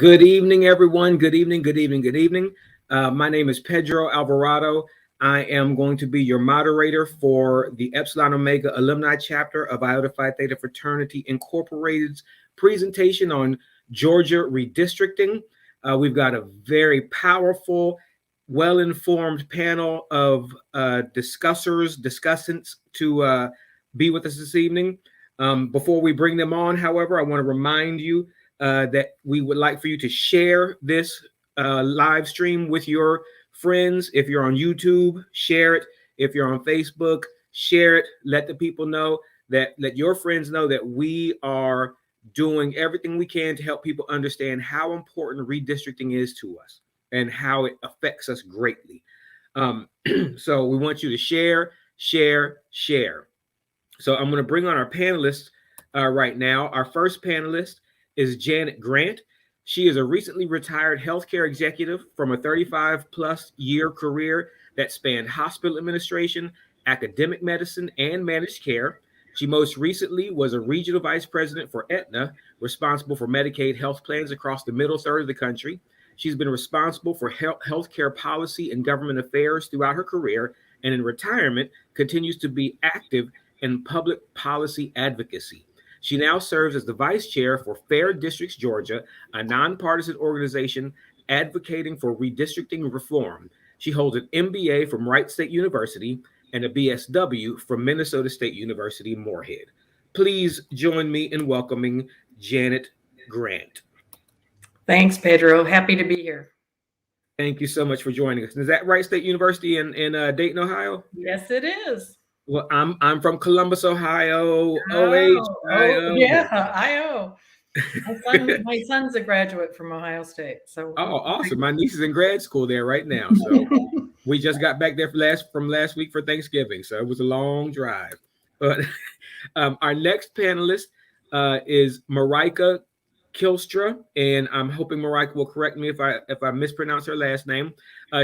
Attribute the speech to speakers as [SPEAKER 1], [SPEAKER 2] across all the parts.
[SPEAKER 1] Good evening, everyone. Good evening, good evening, good evening. My name is Pedro Alvarado. I am going to be your moderator for the Epsilon Omega alumni chapter of Iota Phi Theta Fraternity Incorporated's presentation on Georgia redistricting. We've got a very powerful, well-informed panel of discussants to be with us this evening. Before we bring them on, however, I want to remind you that we would like for you to share this live stream with your friends. If you're on YouTube, share it. If you're on Facebook, share it. Let the people know let your friends know that we are doing everything we can to help people understand how important redistricting is to us and how it affects us greatly. So we want you to share. So I'm going to bring on our panelists right now. Our first panelist is Janet Grant. She is a recently retired healthcare executive from a 35-plus year career that spanned hospital administration, academic medicine, and managed care. She most recently was a regional vice president for Aetna, responsible for Medicaid health plans across the middle third of the country. She's been responsible for healthcare policy and government affairs throughout her career, and in retirement continues to be active in public policy advocacy. She now serves as the vice chair for Fair Districts Georgia, a nonpartisan organization advocating for redistricting reform. She holds an MBA from Wright State University and a BSW from Minnesota State University, Moorhead. Please join me in welcoming Janet Grant.
[SPEAKER 2] Thanks, Pedro. Happy to be here.
[SPEAKER 1] Thank you so much for joining us. Is that Wright State University in Dayton, Ohio?
[SPEAKER 2] Yes, it is.
[SPEAKER 1] Well, I'm from Columbus, Ohio. Ohio.
[SPEAKER 2] Yeah, IO. My son's a graduate from Ohio State. So
[SPEAKER 1] awesome. My niece is in grad school there right now. So we just got back there from last week for Thanksgiving. So it was a long drive. But our next panelist is Marika Kilstra, and I'm hoping Marika will correct me if I mispronounce her last name.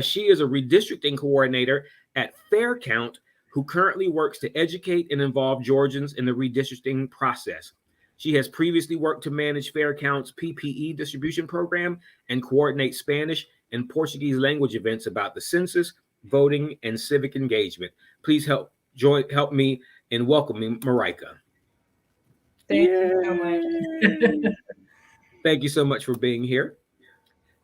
[SPEAKER 1] She is a redistricting coordinator at Faircount, who currently works to educate and involve Georgians in the redistricting process. She has previously worked to manage Faircount's PPE distribution program and coordinate Spanish and Portuguese language events about the census, voting, and civic engagement. Please help me in welcoming Marika.
[SPEAKER 2] Thank you so much.
[SPEAKER 1] Thank you so much for being here.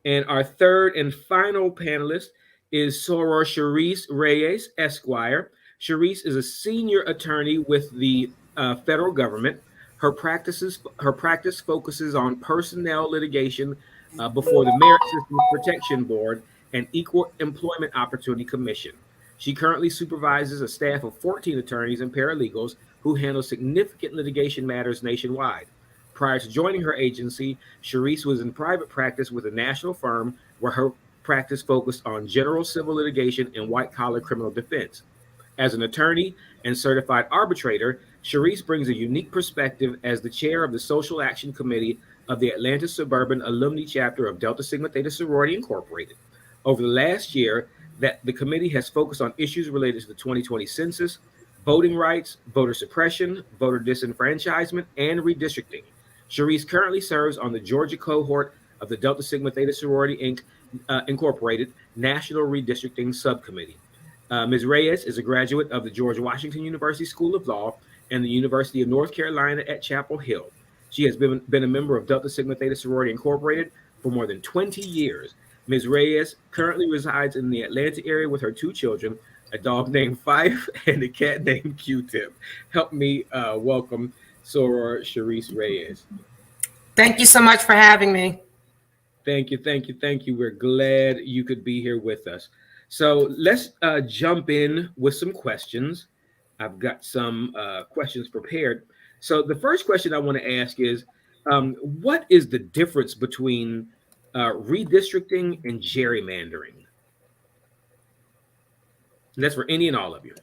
[SPEAKER 1] And our third and final panelist is Soror Charisse Reyes, Esquire. Charisse is a senior attorney with the federal government. Her practice focuses on personnel litigation before the Merit Systems Protection Board and Equal Employment Opportunity Commission. She currently supervises a staff of 14 attorneys and paralegals who handle significant litigation matters nationwide. Prior to joining her agency, Charisse was in private practice with a national firm where her practice focused on general civil litigation and white-collar criminal defense. As an attorney and certified arbitrator, Charisse brings a unique perspective as the chair of the Social Action Committee of the Atlanta Suburban Alumni Chapter of Delta Sigma Theta Sorority Incorporated. Over the last year, the committee has focused on issues related to the 2020 census, voting rights, voter suppression, voter disenfranchisement, and redistricting. Charisse currently serves on the Georgia cohort of the Delta Sigma Theta Sorority Incorporated National Redistricting Subcommittee. Ms. Reyes is a graduate of the George Washington University School of Law and the University of North Carolina at Chapel Hill. She has been a member of Delta Sigma Theta Sorority Incorporated for more than 20 years. Ms. Reyes currently resides in the Atlanta area with her two children, a dog named Fife and a cat named Q-Tip. Help me welcome Soror Charisse Reyes.
[SPEAKER 3] Thank you so much for having me.
[SPEAKER 1] Thank you. We're glad you could be here with us. So let's jump in with some questions. I've got some questions prepared. So the first question I want to ask is, what is the difference between redistricting and gerrymandering? That's for any and all of you.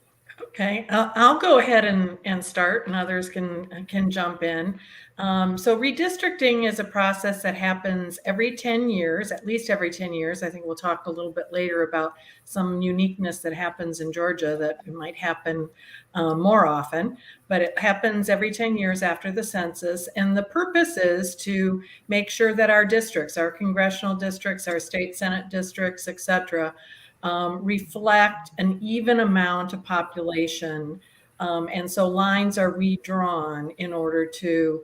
[SPEAKER 2] Okay, I'll go ahead and start, and others can jump in. So redistricting is a process that happens every 10 years, at least every 10 years. I think we'll talk a little bit later about some uniqueness that happens in Georgia that might happen more often, but it happens every 10 years after the census. And the purpose is to make sure that our districts, our congressional districts, our state Senate districts, et cetera, reflect an even amount of population. And so lines are redrawn in order to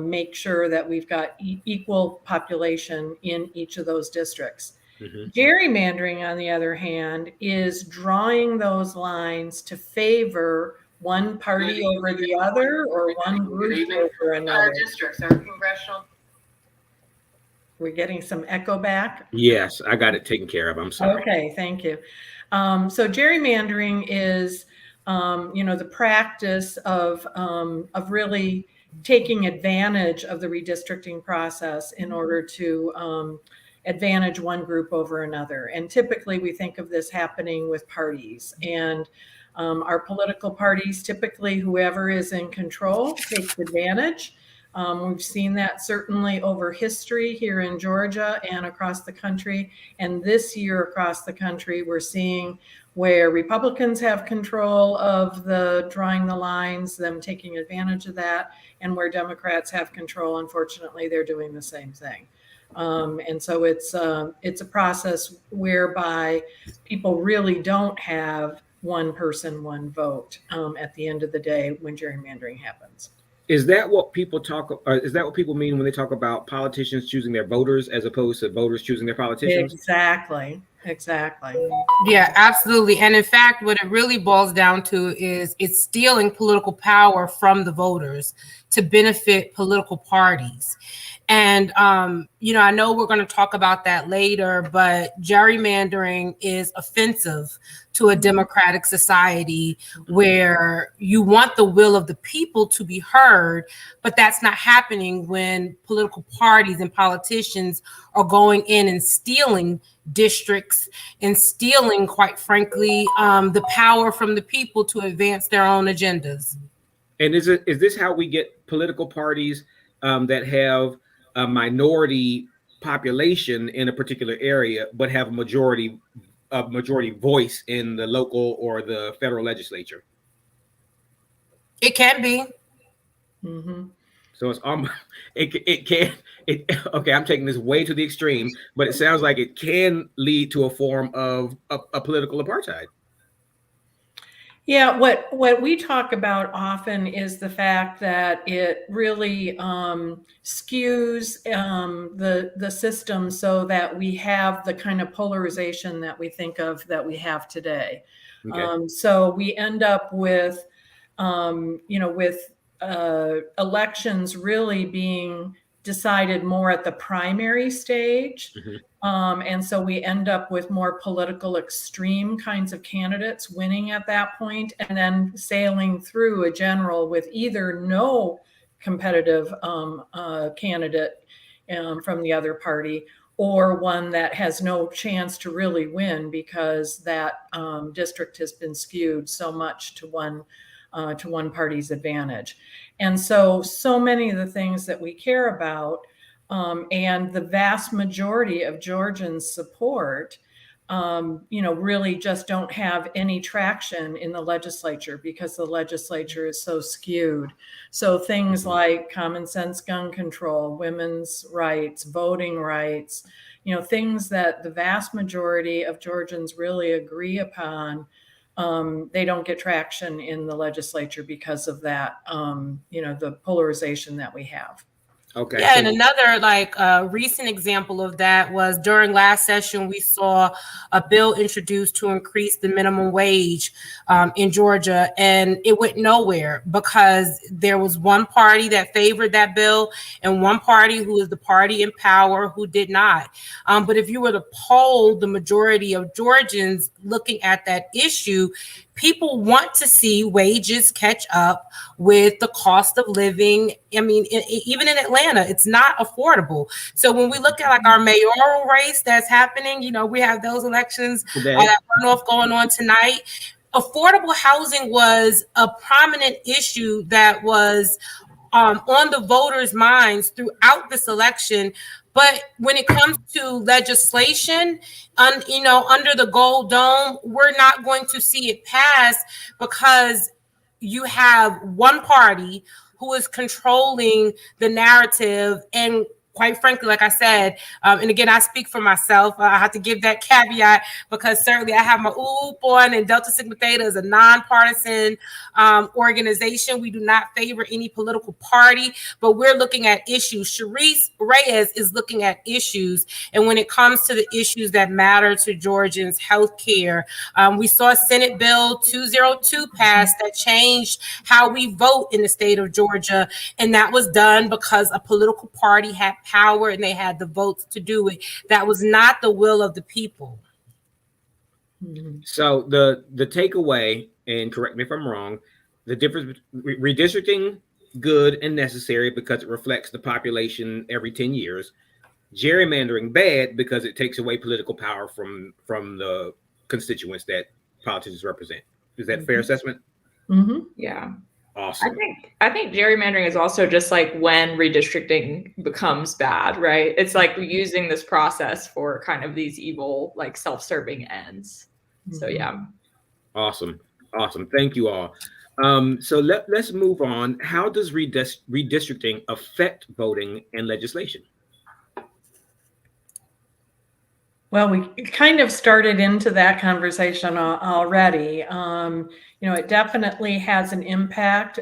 [SPEAKER 2] make sure that we've got equal population in each of those districts. Mm-hmm. Gerrymandering, on the other hand, is drawing those lines to favor one party over the other or one group over another.
[SPEAKER 3] Our districts, our congressional.
[SPEAKER 2] We're getting some echo back.
[SPEAKER 1] Yes, I got it taken care of. I'm sorry.
[SPEAKER 2] Okay, thank you. So gerrymandering is, the practice of really taking advantage of the redistricting process in order to advantage one group over another. And typically we think of this happening with parties. And our political parties, typically whoever is in control takes advantage. We've seen that certainly over history here in Georgia and across the country. And this year across the country, we're seeing where Republicans have control of the drawing the lines, them taking advantage of that, and where Democrats have control, unfortunately, they're doing the same thing. And so it's a process whereby people really don't have one person, one vote at the end of the day when gerrymandering happens.
[SPEAKER 1] Is that what people is that what people mean when they talk about politicians choosing their voters as opposed to voters choosing their politicians?
[SPEAKER 2] Exactly.
[SPEAKER 3] Yeah, absolutely. And in fact, what it really boils down to is it's stealing political power from the voters to benefit political parties. And, I know we're going to talk about that later, but gerrymandering is offensive to a democratic society where you want the will of the people to be heard, but that's not happening when political parties and politicians are going in and stealing districts and stealing, quite frankly, the power from the people to advance their own agendas.
[SPEAKER 1] And is this how we get political parties that have a minority population in a particular area, but have a majority voice in the local or the federal legislature?
[SPEAKER 3] It can be.
[SPEAKER 2] Mm-hmm.
[SPEAKER 1] So it's okay, I'm taking this way to the extreme, but it sounds like it can lead to a form of a political apartheid.
[SPEAKER 2] Yeah, what we talk about often is the fact that it really skews the system so that we have the kind of polarization that we think of that we have today. Okay. So we end up with, elections really being decided more at the primary stage. Mm-hmm. And so we end up with more political extreme kinds of candidates winning at that point, and then sailing through a general with either no competitive candidate from the other party, or one that has no chance to really win because that district has been skewed so much to one party's advantage. And so many of the things that we care about and the vast majority of Georgians' support, really just don't have any traction in the legislature because the legislature is so skewed. So things like common sense gun control, women's rights, voting rights, things that the vast majority of Georgians really agree upon, they don't get traction in the legislature because of that, the polarization that we have.
[SPEAKER 3] Okay. Yeah, and another recent example of that was during last session, we saw a bill introduced to increase the minimum wage in Georgia, and it went nowhere because there was one party that favored that bill and one party who is the party in power who did not. But if you were to poll the majority of Georgians looking at that issue, people want to see wages catch up with the cost of living. I mean, even in Atlanta, it's not affordable. So when we look at our mayoral race that's happening, we have those elections, that runoff going on tonight. affordable housing was a prominent issue that was on the voters' minds throughout this election. But when it comes to legislation, under the Gold Dome, we're not going to see it pass because you have one party who is controlling the narrative. And quite frankly, like I said, and again, I speak for myself. I have to give that caveat because certainly I have my OOP on, and Delta Sigma Theta is a nonpartisan organization. We do not favor any political party, but we're looking at issues. Sharice Reyes is looking at issues. And when it comes to the issues that matter to Georgians, healthcare, we saw Senate Bill 202 pass that changed how we vote in the state of Georgia. And that was done because a political party had power and they had the votes to do it. That was not the will of the people.
[SPEAKER 1] So the takeaway, and correct me if I'm wrong, the difference between redistricting, good and necessary because it reflects the population every 10 years. Gerrymandering, bad because it takes away political power from the constituents that politicians represent. Is that a fair assessment?
[SPEAKER 4] Yeah.
[SPEAKER 1] Awesome.
[SPEAKER 4] I think gerrymandering is also just like when redistricting becomes bad, right? It's like using this process for kind of these evil, like self-serving ends. So yeah.
[SPEAKER 1] Awesome. Thank you all. So let's move on. How does redistricting affect voting and legislation?
[SPEAKER 2] Well, we kind of started into that conversation already. It definitely has an impact.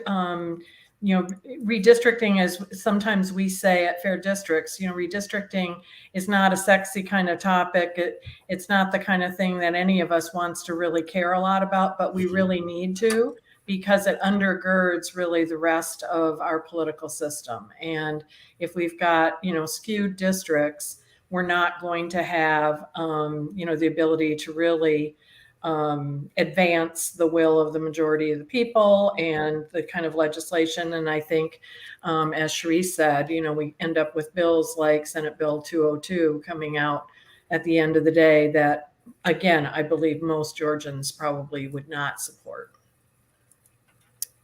[SPEAKER 2] Redistricting, as sometimes we say at Fair Districts, redistricting is not a sexy kind of topic. It's not the kind of thing that any of us wants to really care a lot about, but we really need to, because it undergirds really the rest of our political system. And if we've got, skewed districts, we're not going to have, the ability to really advance the will of the majority of the people and the kind of legislation. And I think, as Sharice said, we end up with bills like Senate Bill 202 coming out at the end of the day that, again, I believe most Georgians probably would not support.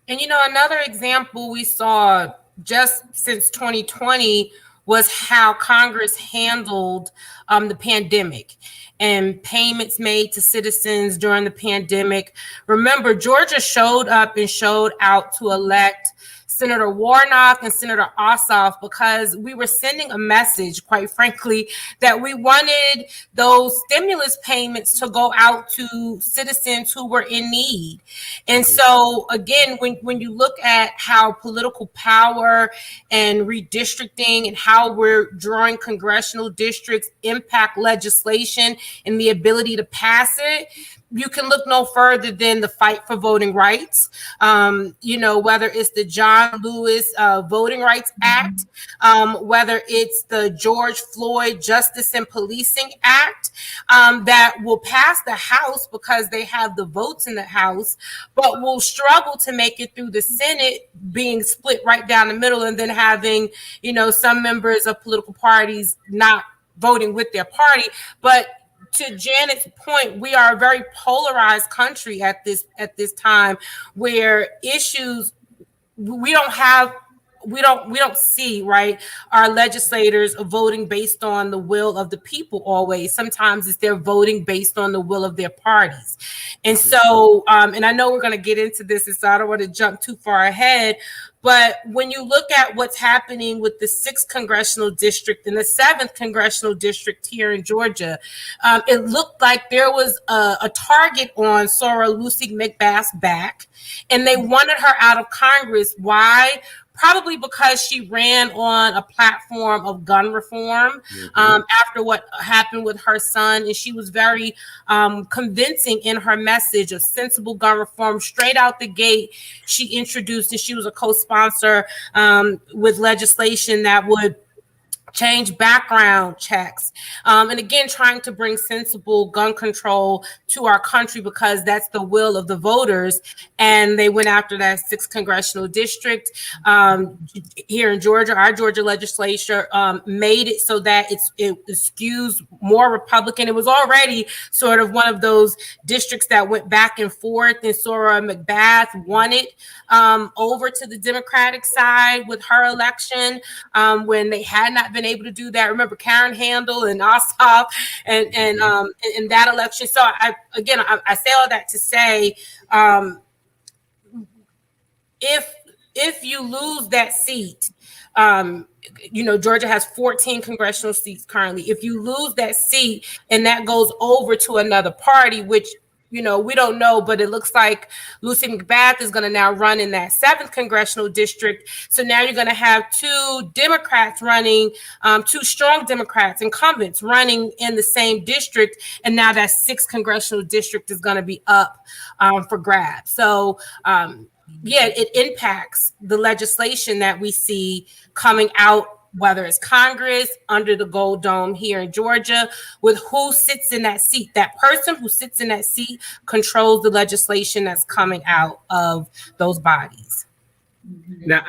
[SPEAKER 3] And, another example we saw just since 2020 was how Congress handled the pandemic and payments made to citizens during the pandemic. Remember, Georgia showed up and showed out to elect Senator Warnock and Senator Ossoff because we were sending a message, quite frankly, that we wanted those stimulus payments to go out to citizens who were in need. And so, again, when you look at how political power and redistricting and how we're drawing congressional districts impact legislation and the ability to pass it, you can look no further than the fight for voting rights, whether it's the John Lewis Voting Rights Act, whether it's the George Floyd Justice and Policing Act that will pass the House because they have the votes in the House, but will struggle to make it through the Senate, being split right down the middle, and then having, some members of political parties not voting with their party. But to Janet's point, we are a very polarized country at this time, where issues we don't see, right, our legislators are voting based on the will of the people always. Sometimes it's they're voting based on the will of their parties. And so, and I know we're going to get into this, and so I don't want to jump too far ahead, but when you look at what's happening with the 6th congressional district and the 7th congressional district here in Georgia, it looked like there was a target on Sora Lucy McBath's back, and they wanted her out of Congress. Why? Probably because she ran on a platform of gun reform after what happened with her son. And she was very convincing in her message of sensible gun reform. Straight out the gate, she introduced, and she was a co-sponsor with legislation that would change background checks, and again, trying to bring sensible gun control to our country because that's the will of the voters. And they went after that 6th congressional district here in Georgia. Our Georgia legislature made it so that it skews more Republican. It was already sort of one of those districts that went back and forth, and Sora McBath won it over to the Democratic side with her election when they had not been able to do that. Remember Karen Handel and Ossoff and in that election. So I say all that to say, if you lose that seat, Georgia has 14 congressional seats currently. If you lose that seat and that goes over to another party, which we don't know, but it looks like Lucy McBath is going to now run in that 7th congressional district. So now you're going to have 2 Democrats running, 2 strong Democrats, incumbents running in the same district. And now that 6th congressional district is going to be up for grabs. So, it impacts the legislation that we see coming out, whether it's Congress, under the Gold Dome here in Georgia, with who sits in that seat. That person who sits in that seat controls the legislation that's coming out of those bodies.
[SPEAKER 1] Now,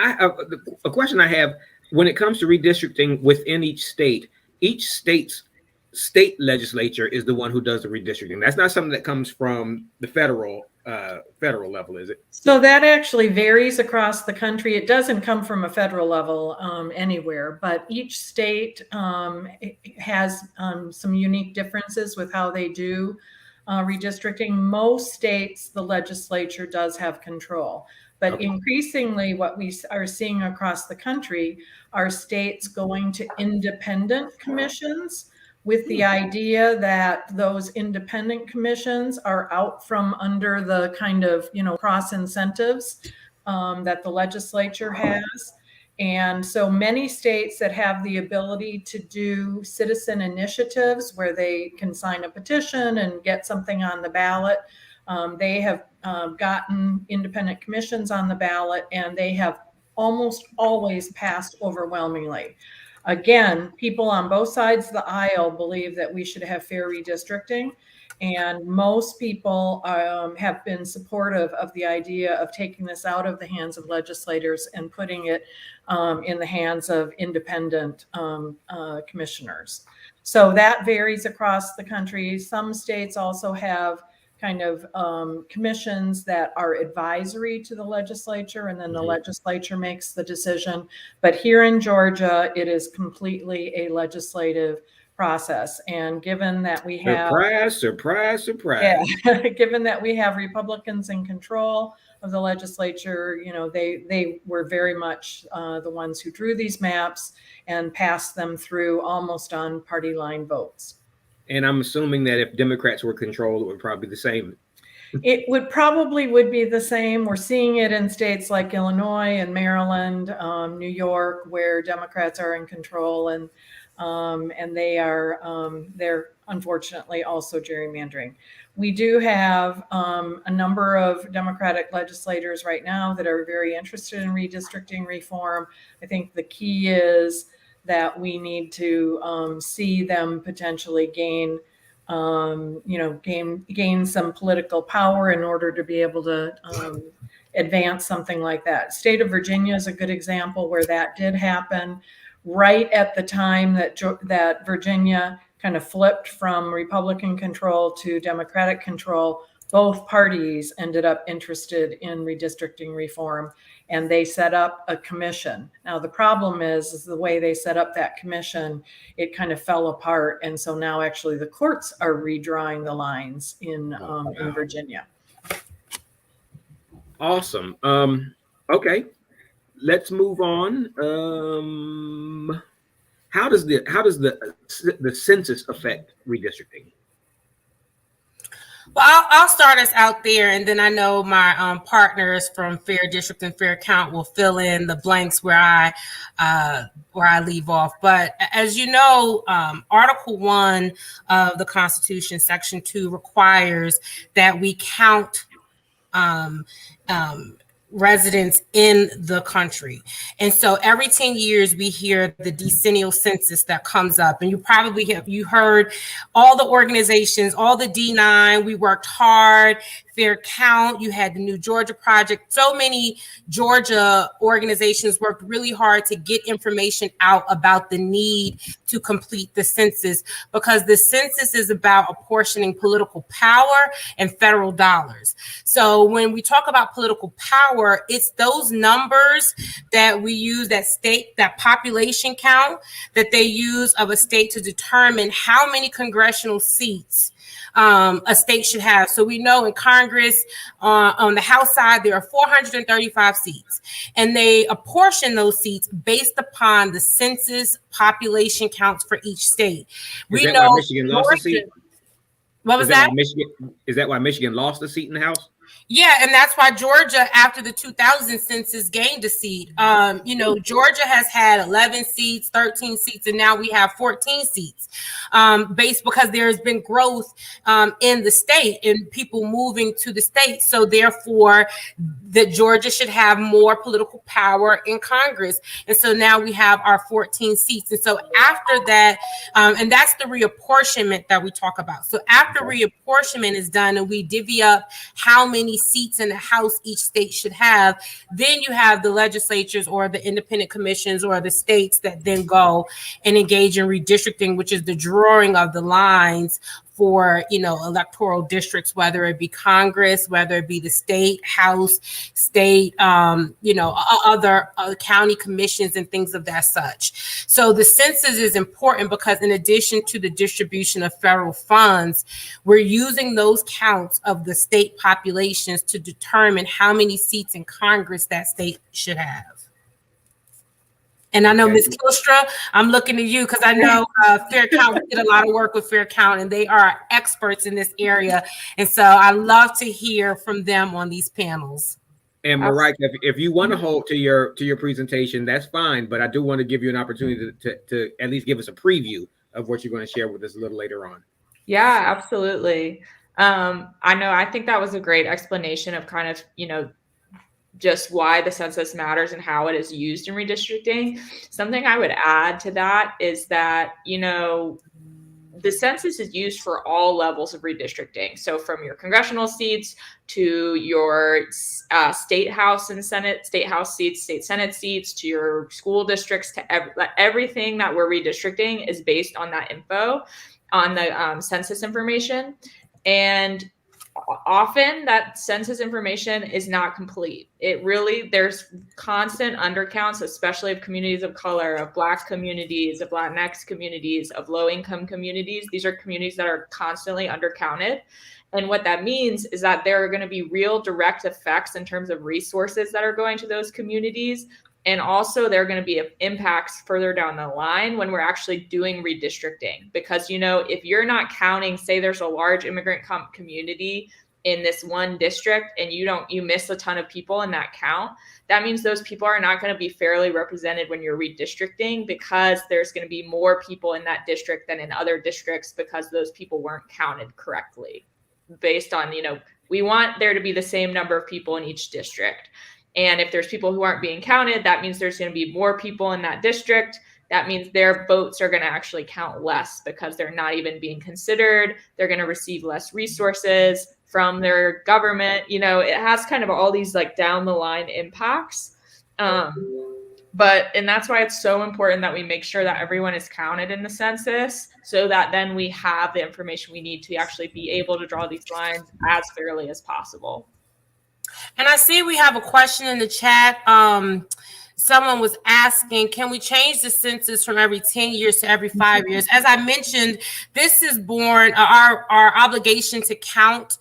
[SPEAKER 1] a question I have, when it comes to redistricting within each state's state legislature is the one who does the redistricting. That's not something that comes from the federal level, is it?
[SPEAKER 2] So that actually varies across the country. It doesn't come from a federal level anywhere, but each state has some unique differences with how they do redistricting. Most states, the legislature does have control. But okay. Increasingly, what we are seeing across the country are states going to independent commissions with the idea that those independent commissions are out from under the kind of, cross incentives that the legislature has. And so many states that have the ability to do citizen initiatives where they can sign a petition and get something on the ballot, they have gotten independent commissions on the ballot, and they have almost always passed overwhelmingly. Again, people on both sides of the aisle believe that we should have fair redistricting, and most people have been supportive of the idea of taking this out of the hands of legislators and putting it in the hands of independent commissioners. So that varies across the country. Some states also have kind of commissions that are advisory to the legislature, and then the legislature makes the decision. But here in Georgia, it is completely a legislative process. And given that we have
[SPEAKER 1] surprise.
[SPEAKER 2] Yeah, given that we have Republicans in control of the legislature, they were very much the ones who drew these maps and passed them through almost on party line votes.
[SPEAKER 1] And I'm assuming that if Democrats were controlled, it would probably be the same.
[SPEAKER 2] It would be the same. We're seeing it in states like Illinois and Maryland, New York, where Democrats are in control, and they are they're unfortunately also gerrymandering. We do have a number of Democratic legislators right now that are very interested in redistricting reform. I think the key is that we need to see them potentially gain some political power in order to be able to advance something like that. State of Virginia is a good example where that did happen right at the time that Virginia kind of flipped from Republican control to Democratic control. Both parties ended up interested in redistricting reform, and they set up a commission. Now, the problem is the way they set up that commission, it kind of fell apart. And so now actually the courts are redrawing the lines in Virginia.
[SPEAKER 1] Awesome. Okay, let's move on. How does the census affect redistricting?
[SPEAKER 3] Well, I'll start us out there, and then I know my partners from Fair District and Fair Count will fill in the blanks where I leave off. But as you know, Article 1 of the Constitution, Section 2, requires that we count residents in the country. And so every 10 years we hear the decennial census that comes up, and you heard all the organizations, all the D9, we worked hard, Fair Count, you had the New Georgia Project. So many Georgia organizations worked really hard to get information out about the need to complete the census, because the census is about apportioning political power and federal dollars. So when we talk about political power, it's those numbers that we use, that population count that they use of a state to determine how many congressional seats a state should have. So we know in Congress, on the House side, there are 435 seats, and they apportion those seats based upon the census population counts for each state.
[SPEAKER 1] We know why Michigan lost a seat?
[SPEAKER 3] What was that?
[SPEAKER 1] Is that why Michigan lost a seat in the House?
[SPEAKER 3] Yeah, and that's why Georgia, after the 2000 census, gained a seat. Georgia has had 11 seats, 13 seats, and now we have 14 seats, based because there's been growth in the state and people moving to the state. So therefore, that Georgia should have more political power in Congress. And so now we have our 14 seats. And so after that, and that's the reapportionment that we talk about. So after reapportionment is done and we divvy up how many seats in the House each state should have, then you have the legislatures or the independent commissions or the states that then go and engage in redistricting, which is the drawing of the lines for, electoral districts, whether it be Congress, whether it be the state House, state, other county commissions and things of that such. So the census is important because in addition to the distribution of federal funds, we're using those counts of the state populations to determine how many seats in Congress that state should have. And I know, Ms. Kilstra, I'm looking at you because I know Fair Count did a lot of work with Fair Count, and they are experts in this area. And so I love to hear from them on these panels.
[SPEAKER 1] And Mariah, if you want to hold to your presentation, that's fine. But I do want to give you an opportunity to at least give us a preview of what you're going to share with us a little later on.
[SPEAKER 4] Yeah, absolutely. I think that was a great explanation of kind of, just why the census matters and how it is used in redistricting. Something I would add to that is that, the census is used for all levels of redistricting. So from your congressional seats to your state house and senate, state house seats, state senate seats, to your school districts, to everything that we're redistricting is based on that info, on the census information. And often that census information is not complete. There's constant undercounts, especially of communities of color, of Black communities, of Latinx communities, of low-income communities. These are communities that are constantly undercounted. And what that means is that there are going to be real direct effects in terms of resources that are going to those communities. And also there are going to be impacts further down the line when we're actually doing redistricting. Because, if you're not counting, say there's a large immigrant community in this one district and you miss a ton of people in that count, that means those people are not going to be fairly represented when you're redistricting, because there's going to be more people in that district than in other districts because those people weren't counted correctly. Based on, we want there to be the same number of people in each district. And if there's people who aren't being counted, that means there's going to be more people in that district. That means their votes are going to actually count less because they're not even being considered. They're going to receive less resources from their government. It has kind of all these like down the line impacts. And that's why it's so important that we make sure that everyone is counted in the census, so that then we have the information we need to actually be able to draw these lines as fairly as possible.
[SPEAKER 3] And I see we have a question in the chat. Someone was asking, can we change the census from every 10 years to every 5 years? As I mentioned, this is born, our obligation to count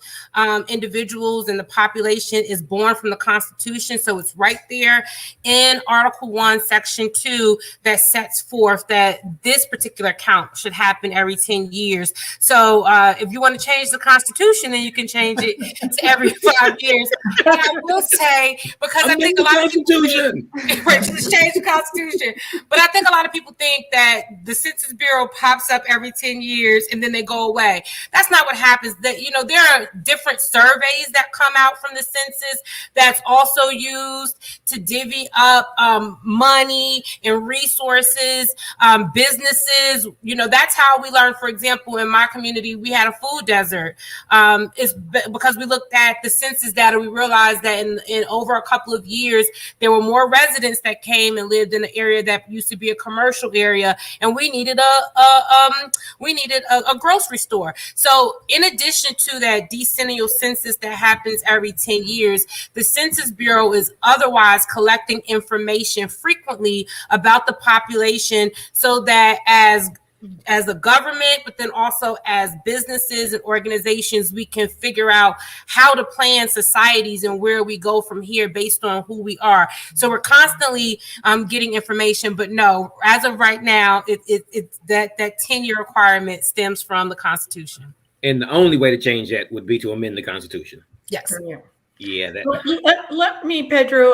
[SPEAKER 3] individuals and the population is born from the Constitution. So it's right there in Article 1, Section 2, that sets forth that this particular count should happen every 10 years. So if you want to change the Constitution, then you can change it to every 5 years. But I will say, because I think a lot of people Just change the Constitution. But I think a lot of people think that the Census Bureau pops up every 10 years and then they go away. That's not what happens. That, you know, there are different surveys that come out from the census that's also used to divvy up money and resources, businesses. You know, that's how we learn. For example, in my community, we had a food desert. It's because we looked at the census data, we realized that in over a couple of years, there were more residents that came and lived in an area that used to be a commercial area, and we needed a grocery store. So in addition to that decennial census that happens every 10 years, the Census Bureau is otherwise collecting information frequently about the population so that as a government, but then also as businesses and organizations, we can figure out how to plan societies and where we go from here based on who we are. So we're constantly getting information, but no, as of right now, it's that 10-year requirement stems from the Constitution.
[SPEAKER 1] And the only way to change that would be to amend the Constitution.
[SPEAKER 3] Yes.
[SPEAKER 1] Yeah.
[SPEAKER 2] Let me, Pedro,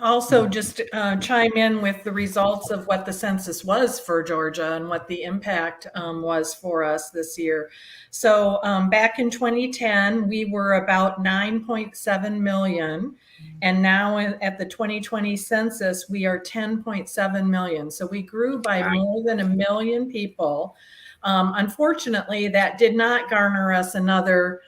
[SPEAKER 2] also just chime in with the results of what the census was for Georgia and what the impact was for us this year. So back in 2010, we were about 9.7 million. And now at the 2020 census, we are 10.7 million. So we grew by more than 1 million people. Unfortunately, that did not garner us another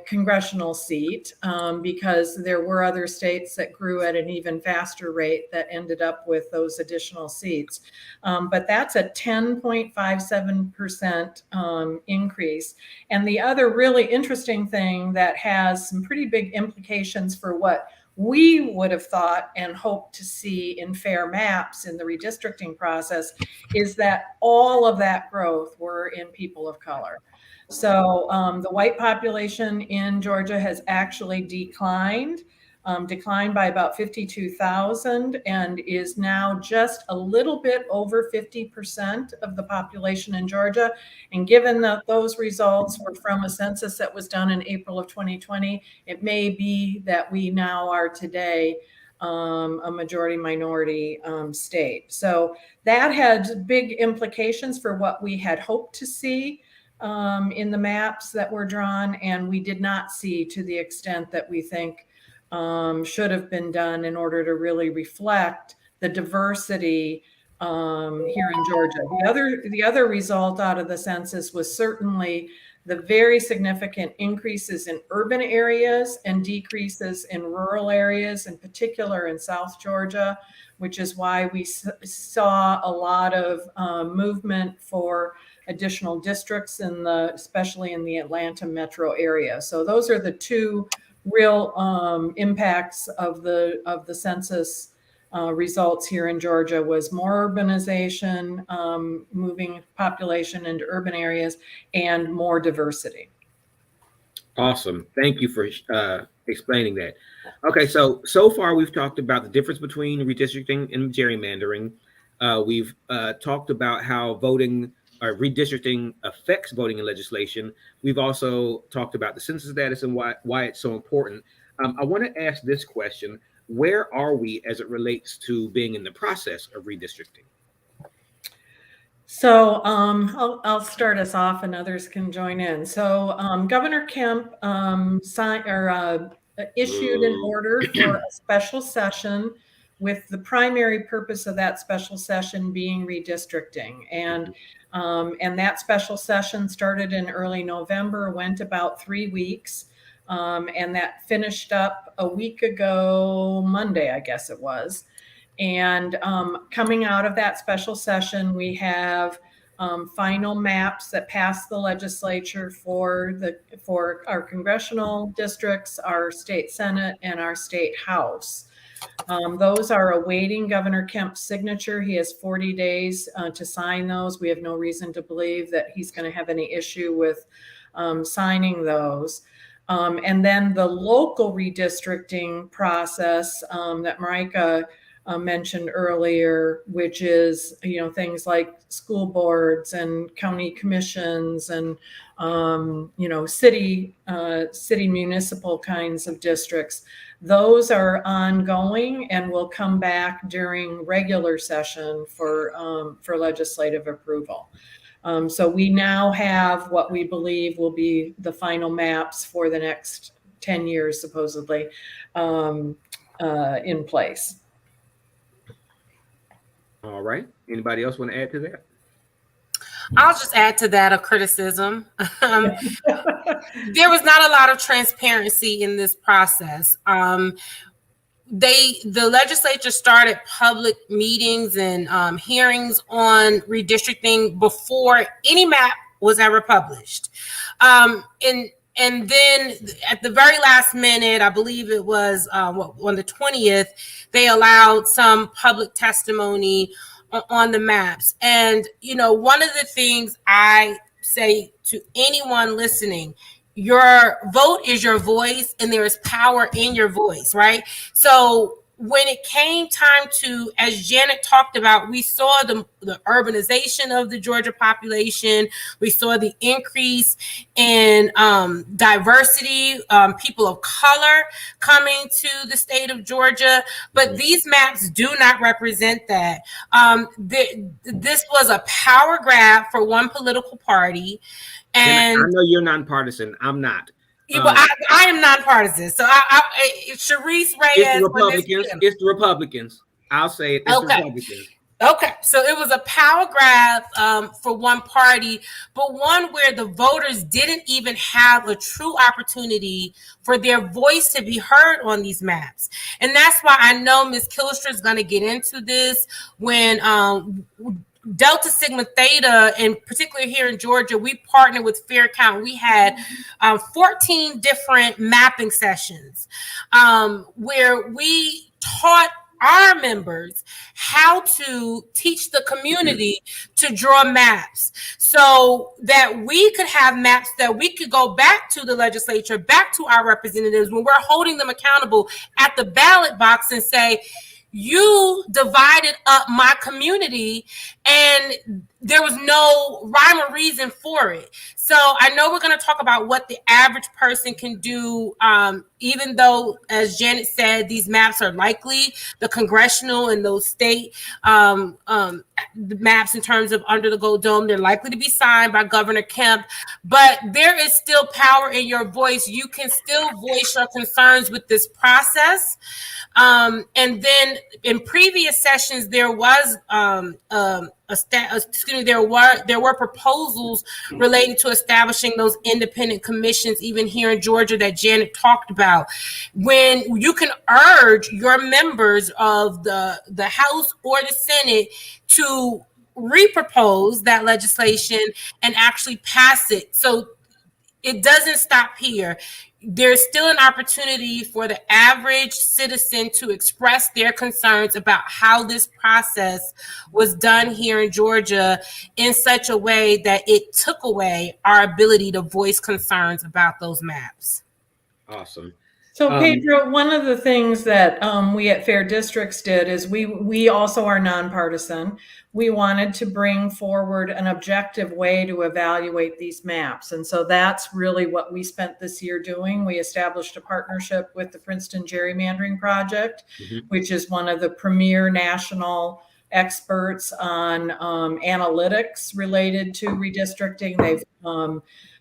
[SPEAKER 2] congressional seat because there were other states that grew at an even faster rate that ended up with those additional seats. But that's a 10.57% increase. And the other really interesting thing that has some pretty big implications for what we would have thought and hoped to see in fair maps in the redistricting process is that all of that growth were in people of color. So the white population in Georgia has actually declined by about 52,000 and is now just a little bit over 50% of the population in Georgia. And given that those results were from a census that was done in April of 2020, it may be that we now are today a majority minority state. So that had big implications for what we had hoped to see in the maps that were drawn, and we did not see to the extent that we think should have been done in order to really reflect the diversity here in Georgia. The other result out of the census was certainly the very significant increases in urban areas and decreases in rural areas, in particular in South Georgia, which is why we saw a lot of movement for additional districts especially in the Atlanta metro area. So those are the two real impacts of the census results here in Georgia, was more urbanization, moving population into urban areas, and more diversity.
[SPEAKER 1] Awesome. Thank you for explaining that. Okay, so far we've talked about the difference between redistricting and gerrymandering. We've talked about how redistricting affects voting and legislation. We've also talked about the census status and why it's so important. I want to ask this question: where are we as it relates to being in the process of redistricting?
[SPEAKER 2] So I'll start us off, and others can join in. So Governor Kemp issued an order for a special session, with the primary purpose of that special session being redistricting. And that special session started in early November, went about 3 weeks, and that finished up a week ago, Monday, I guess it was. And coming out of that special session, we have final maps that passed the legislature for our congressional districts, our state Senate, and our state House. Those are awaiting Governor Kemp's signature. He has 40 days to sign those. We have no reason to believe that he's going to have any issue with signing those. And then the local redistricting process that Marika mentioned earlier, which is, things like school boards and county commissions and, city municipal kinds of districts. Those are ongoing and will come back during regular session for legislative approval. So we now have what we believe will be the final maps for the next 10 years, supposedly, in place.
[SPEAKER 1] All right. Anybody else want to add to that?
[SPEAKER 3] I'll just add to that a criticism. There was not a lot of transparency in this process. The legislature started public meetings and hearings on redistricting before any map was ever published. And then at the very last minute, I believe it was on the 20th, they allowed some public testimony on the maps. And, one of the things I say to anyone listening, your vote is your voice and there is power in your voice, right? So when it came time to, as Janet talked about, we saw the urbanization of the Georgia population. We saw the increase in diversity, people of color coming to the state of Georgia. But these maps do not represent that. This was a power grab for one political party. And
[SPEAKER 1] I know you're nonpartisan. I'm not.
[SPEAKER 3] But I am nonpartisan. So Sharice Reyes.
[SPEAKER 1] It's the Republicans. I'll say it. It's the Republicans.
[SPEAKER 3] Okay. So it was a power grab for one party, but one where the voters didn't even have a true opportunity for their voice to be heard on these maps. And that's why I know Ms. Killistra is going to get into this when Delta Sigma Theta, and particularly here in Georgia, we partnered with Fair Count. We had 14 different mapping sessions where we taught our members how to teach the community to draw maps so that we could have maps that we could go back to the legislature, back to our representatives when we're holding them accountable at the ballot box and say, you divided up my community and there was no rhyme or reason for it. So I know we're going to talk about what the average person can do, even though, as Janet said, these maps are likely the congressional and those state the maps in terms of under the gold dome. They're likely to be signed by Governor Kemp, but there is still power in your voice. You can still voice your concerns with this process. And then in previous sessions, there was there were proposals relating to establishing those independent commissions, even here in Georgia, that Janet talked about, when you can urge your members of the House or the Senate to repropose that legislation and actually pass it. So it doesn't stop here. There's still an opportunity for the average citizen to express their concerns about how this process was done here in Georgia in such a way that it took away our ability to voice concerns about those maps.
[SPEAKER 1] Awesome.
[SPEAKER 2] So Pedro, one of the things that we at Fair Districts did is we also are nonpartisan. We wanted to bring forward an objective way to evaluate these maps. And so that's really what we spent this year doing. We established a partnership with the Princeton Gerrymandering Project, which is one of the premier national experts on analytics related to redistricting. They've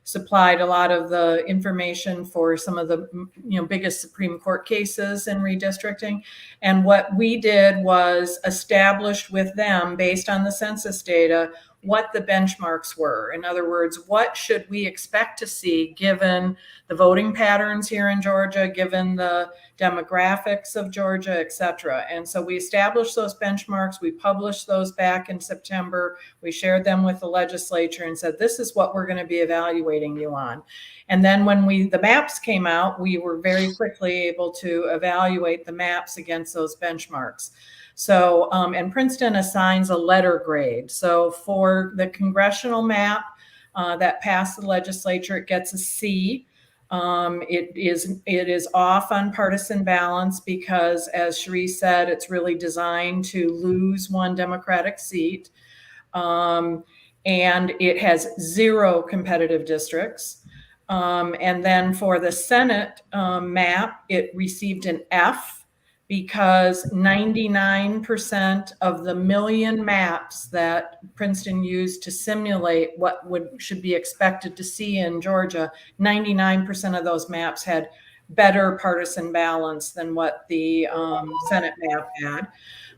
[SPEAKER 2] supplied a lot of the information for some of the biggest Supreme Court cases in redistricting. And what we did was establish with them, based on the census data, what the benchmarks were. In other words, what should we expect to see given the voting patterns here in Georgia, given the demographics of Georgia, et cetera. And so we established those benchmarks. We published those back in September. We shared them with the legislature and said, this is what we're going to be evaluating you on. And then when the maps came out, we were very quickly able to evaluate the maps against those benchmarks. So, and Princeton assigns a letter grade. So for the congressional map that passed the legislature, it gets a C. It is off on partisan balance because, as Cherie said, it's really designed to lose one Democratic seat. And it has 0 competitive districts. And then for the Senate map, it received an F because 99% of the million maps that Princeton used to simulate what should be expected to see in Georgia, 99% of those maps had better partisan balance than what the Senate map had.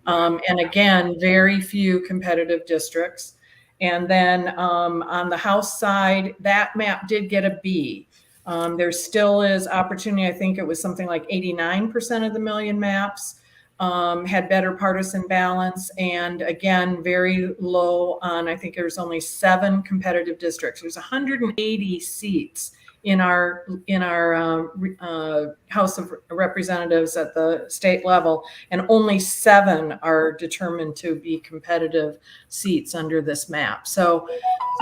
[SPEAKER 2] And again, very few competitive districts. And then on the House side, that map did get a B. There still is opportunity. I think it was something like 89% of the million maps had better partisan balance. And again, very low on, I think there's only 7 competitive districts. There's 180 seats in our House of Representatives at the state level, and only 7 are determined to be competitive seats under this map. So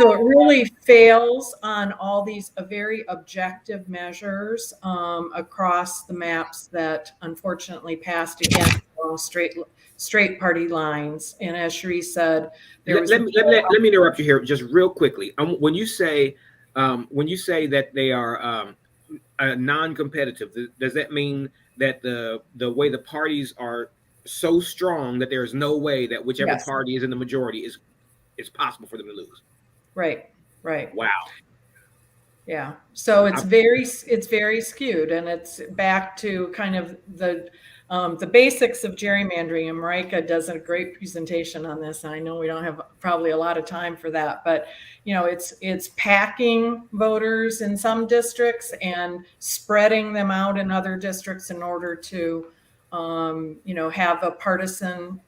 [SPEAKER 2] it really fails on all these very objective measures across the maps that unfortunately passed against straight party lines. And as Cherie said,
[SPEAKER 1] let me interrupt you here just real quickly. When you say that they are non-competitive, does that mean that the way the parties are so strong that there is no way that whichever party is in the majority is possible for them to lose?
[SPEAKER 2] Right.
[SPEAKER 1] Wow.
[SPEAKER 2] Yeah. So it's very skewed, and it's back to kind of the basics of gerrymandering. And Marika does a great presentation on this. And I know we don't have probably a lot of time for that, but it's packing voters in some districts and spreading them out in other districts in order to, have a partisan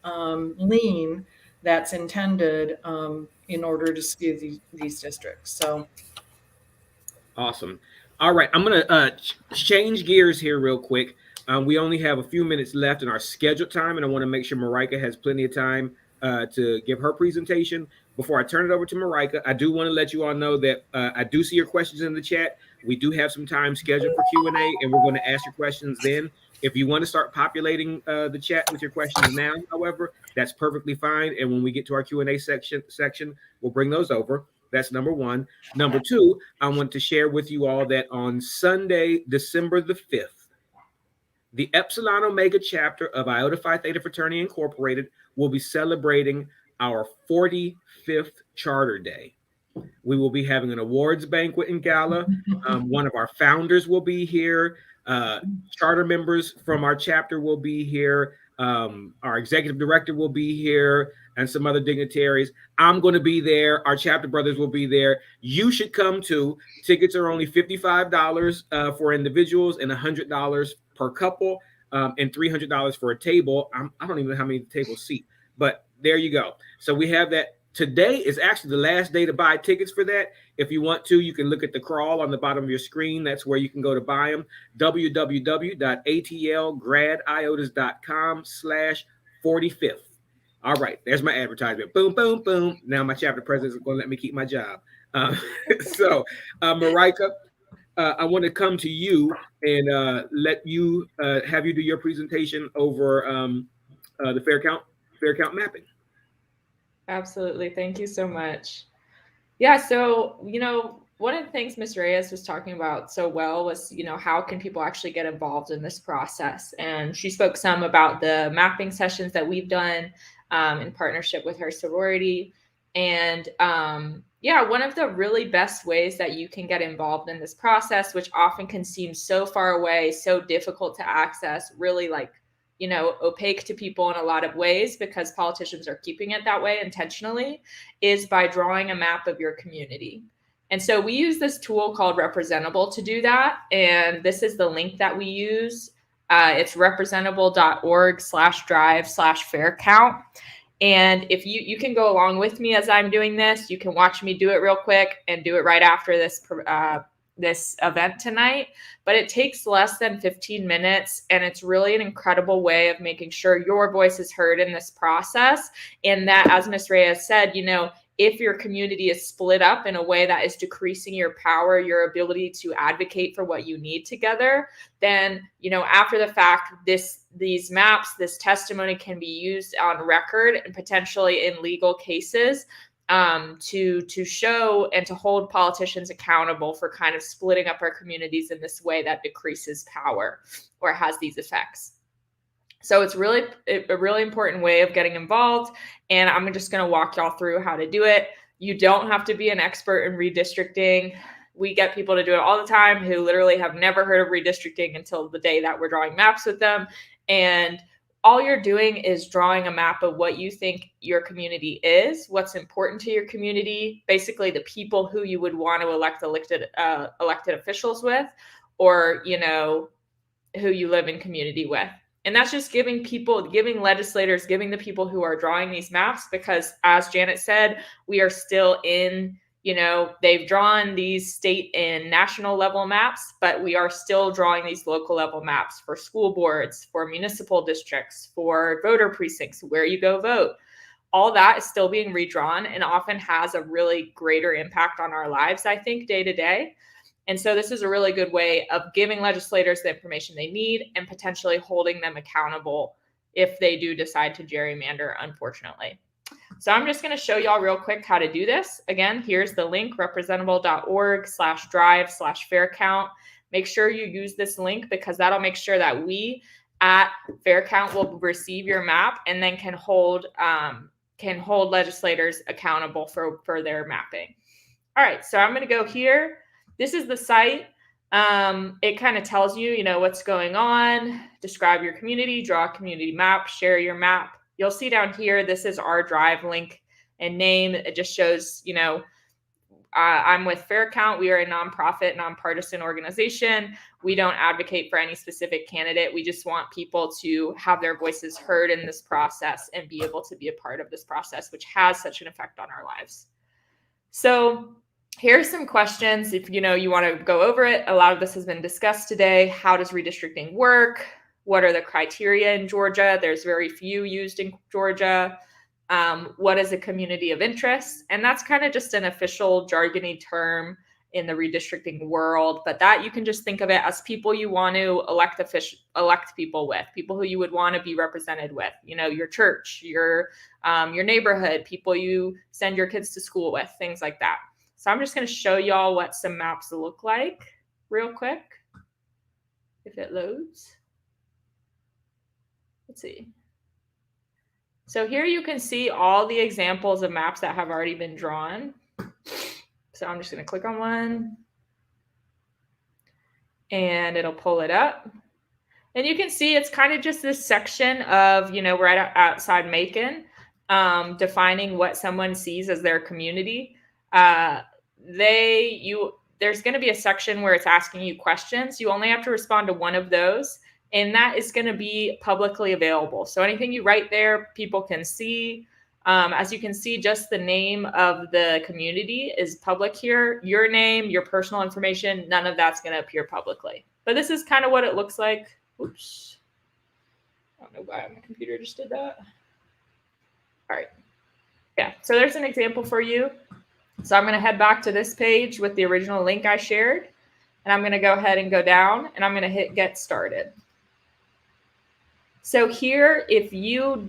[SPEAKER 2] lean that's intended in order to skew these districts. So.
[SPEAKER 1] Awesome. All right. I'm going to change gears here real quick. We only have a few minutes left in our scheduled time, and I want to make sure Marika has plenty of time to give her presentation. Before I turn it over to Marika, I do want to let you all know that I do see your questions in the chat. We do have some time scheduled for Q&A, and we're going to ask your questions then. If you want to start populating the chat with your questions now, however, that's perfectly fine. And when we get to our Q&A section, we'll bring those over. That's number one. Number two, I want to share with you all that on Sunday, December the 5th, the Epsilon Omega chapter of Iota Phi Theta Fraternity Incorporated will be celebrating our 45th Charter Day. We will be having an awards banquet and gala. One of our founders will be here. Charter members from our chapter will be here. Our executive director will be here, and some other dignitaries. I'm going to be there. Our chapter brothers will be there. You should come too. Tickets are only $55 for individuals and $100 per couple, and $300 for a table. I don't even know how many tables seat, but there you go. So we have that. Today is actually the last day to buy tickets for that. If you want to, you can look at the crawl on the bottom of your screen. That's where you can go to buy them. www.atlgradiotas.com/45th. All right, there's my advertisement. Boom, boom, boom. Now my chapter president is going to let me keep my job. So, Marika, I want to come to you and let you have you do your presentation over the fair count mapping.
[SPEAKER 4] Absolutely. Thank you so much. Yeah. So, one of the things Ms. Reyes was talking about so well was, how can people actually get involved in this process? And she spoke some about the mapping sessions that we've done in partnership with her sorority. And one of the really best ways that you can get involved in this process, which often can seem so far away, so difficult to access, really opaque to people in a lot of ways because politicians are keeping it that way intentionally, is by drawing a map of your community. And so we use this tool called Representable to do that. And this is the link that we use. It's representable.org/drive/fair-count. And if you can go along with me as I'm doing this, you can watch me do it real quick and do it right after this event tonight, but it takes less than 15 minutes. And it's really an incredible way of making sure your voice is heard in this process. And that, as Ms. Reyes said, if your community is split up in a way that is decreasing your power, your ability to advocate for what you need together, then, you know, after the fact, these maps, this testimony can be used on record and potentially in legal cases to show and to hold politicians accountable for kind of splitting up our communities in this way that decreases power or has these effects. So it's really a really important way of getting involved. And I'm just going to walk y'all through how to do it. You don't have to be an expert in redistricting. We get people to do it all the time who literally have never heard of redistricting until the day that we're drawing maps with them. And all you're doing is drawing a map of what you think your community is, what's important to your community, basically the people who you would want to elect elected officials with, or, you know, who you live in community with. And that's just giving legislators, giving the people who are drawing these maps, because as Janet said, we are still in, you know, they've drawn these state and national level maps, but we are still drawing these local level maps for school boards, for municipal districts, for voter precincts, where you go vote. All that is still being redrawn and often has a really greater impact on our lives, I think, day to day. And so this is a really good way of giving legislators the information they need and potentially holding them accountable if they do decide to gerrymander, unfortunately. So I'm just going to show y'all real quick how to do this. Again, here's the link, representable.org/drive/faircount. Make sure you use this link, because that'll make sure that we at Faircount will receive your map and then can hold legislators accountable for their mapping. All right, so I'm going to go here. This is the site. It kind of tells you, you know, what's going on, describe your community, draw a community map, share your map. You'll see down here, this is our drive link and name. It just shows, you know, I'm with Faircount. We are a nonprofit, nonpartisan organization. We don't advocate for any specific candidate. We just want people to have their voices heard in this process and be able to be a part of this process, which has such an effect on our lives. So here's some questions if, you know, you want to go over it. A lot of this has been discussed today. How does redistricting work? What are the criteria in Georgia? There's very few used in Georgia. What is a community of interest? And that's kind of just an official jargony term in the redistricting world, but that you can just think of it as people you want to elect people with, people who you would want to be represented with, you know, your church, your neighborhood, people you send your kids to school with, things like that. So I'm just going to show y'all what some maps look like real quick, if it loads. Let's see. So here you can see all the examples of maps that have already been drawn. So I'm just going to click on one and it'll pull it up. And you can see it's kind of just this section of, you know, right outside Macon, defining what someone sees as their community. There's going to be a section where it's asking you questions. You only have to respond to one of those, and that is going to be publicly available. So anything you write there, people can see. As you can see, just the name of the community is public here. Your name, your personal information, none of that's going to appear publicly. But this is kind of what it looks like. Oops. I don't know why my computer just did that. All right. Yeah, so there's an example for you. So I'm going to head back to this page with the original link I shared, and I'm going to go ahead and go down, and I'm going to hit get started. So here, if you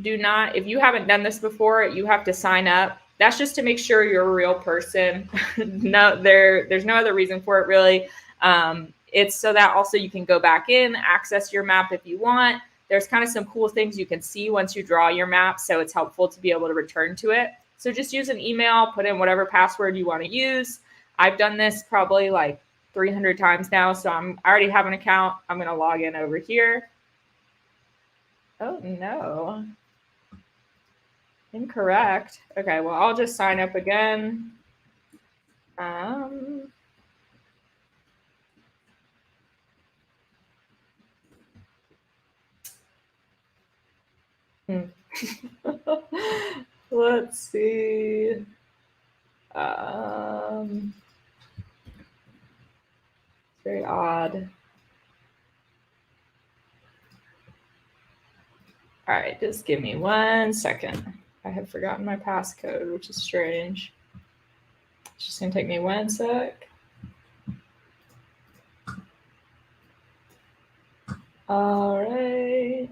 [SPEAKER 4] haven't done this before, you have to sign up. That's just to make sure you're a real person. There's no other reason for it, really. It's so that also you can go back in, access your map if you want. There's kind of some cool things you can see once you draw your map, so it's helpful to be able to return to it. So just use an email, put in whatever password you want to use. I've done this probably like 300 times now, so I already have an account. I'm going to log in over here. Oh, no. Incorrect. Okay, well, I'll just sign up again. Let's see. Very odd. All right, just give me 1 second. I have forgotten my passcode, which is strange. It's just gonna take me 1 sec. All right.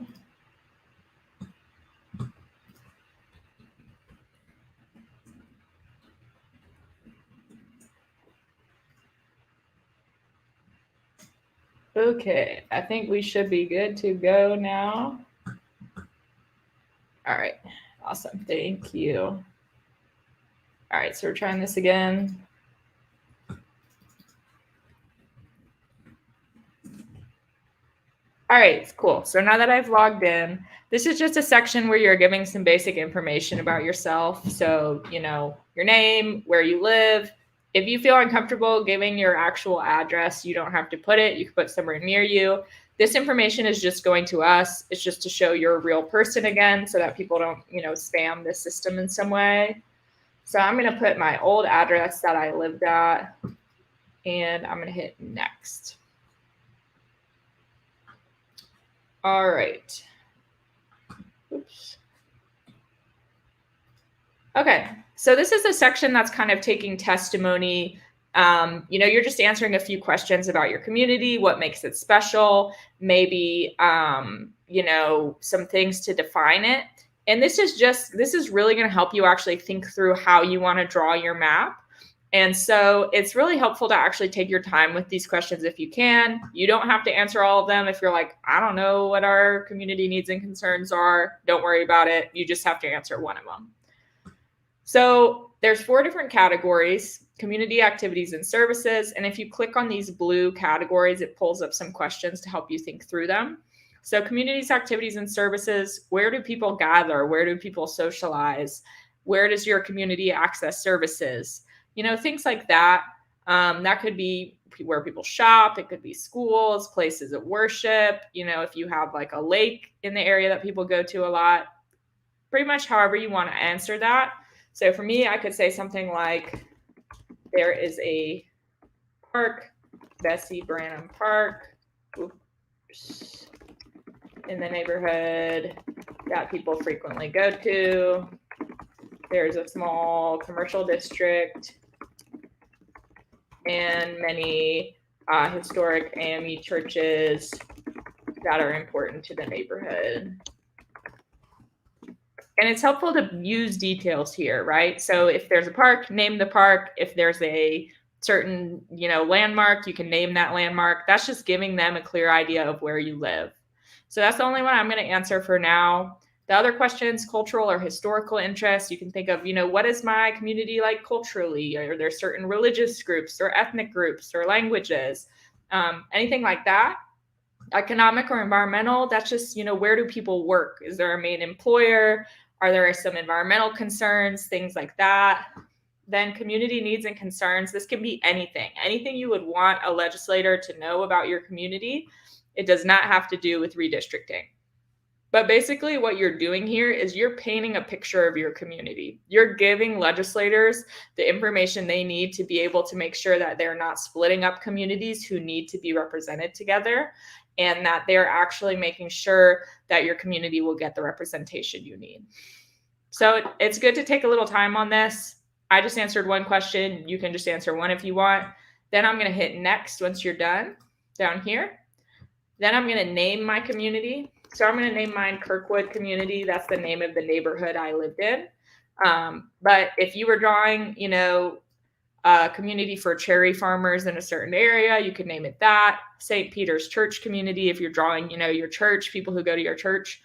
[SPEAKER 4] Okay, I think we should be good to go now. All right, awesome, thank you. All right, so we're trying this again. All right, cool. So now that I've logged in, this is just a section where you're giving some basic information about yourself. So, you know, your name, where you live. If you feel uncomfortable giving your actual address, you don't have to put it. You can put somewhere near you. This information is just going to us. It's just to show you're a real person again so that people don't, you know, spam the system in some way. So I'm going to put my old address that I lived at, and I'm going to hit next. All right. Oops. Okay, so this is a section that's kind of taking testimony. You know, you're just answering a few questions about your community, what makes it special, maybe, you know, some things to define it. And this is really going to help you actually think through how you want to draw your map. And so it's really helpful to actually take your time with these questions if you can. You don't have to answer all of them. If you're like, I don't know what our community needs and concerns are, don't worry about it. You just have to answer one of them. So there's 4 different categories: community activities and services. And if you click on these blue categories, it pulls up some questions to help you think through them. So communities, activities, and services: where do people gather? Where do people socialize? Where does your community access services? You know, things like that. That could be where people shop. It could be schools, places of worship. You know, if you have like a lake in the area that people go to a lot, pretty much however you want to answer that. So for me, I could say something like, there is a park, Bessie Branham Park, oops, in the neighborhood that people frequently go to. There's a small commercial district and many historic AME churches that are important to the neighborhood. And it's helpful to use details here, right? So if there's a park, name the park. If there's a certain, you know, landmark, you can name that landmark. That's just giving them a clear idea of where you live. So that's the only one I'm going to answer for now. The other questions, cultural or historical interests, you can think of, you know, what is my community like culturally? Are there certain religious groups or ethnic groups or languages? Anything like that. Economic or environmental, that's just, you know, where do people work? Is there a main employer? Are there some environmental concerns? Things like that. Then community needs and concerns. This can be anything you would want a legislator to know about your community. It does not have to do with redistricting. But basically what you're doing here is you're painting a picture of your community. You're giving legislators the information they need to be able to make sure that they're not splitting up communities who need to be represented together, and that they're actually making sure that your community will get the representation you need. So it's good to take a little time on this. I just answered one question. You can just answer one if you want. Then I'm going to hit next once you're done down here. Then I'm going to name my community. So I'm going to name mine Kirkwood Community. That's the name of the neighborhood I lived in. But if you were drawing, you know, a community for cherry farmers in a certain area, you could name it that. St. Peter's Church Community, if you're drawing, you know, your church, people who go to your church.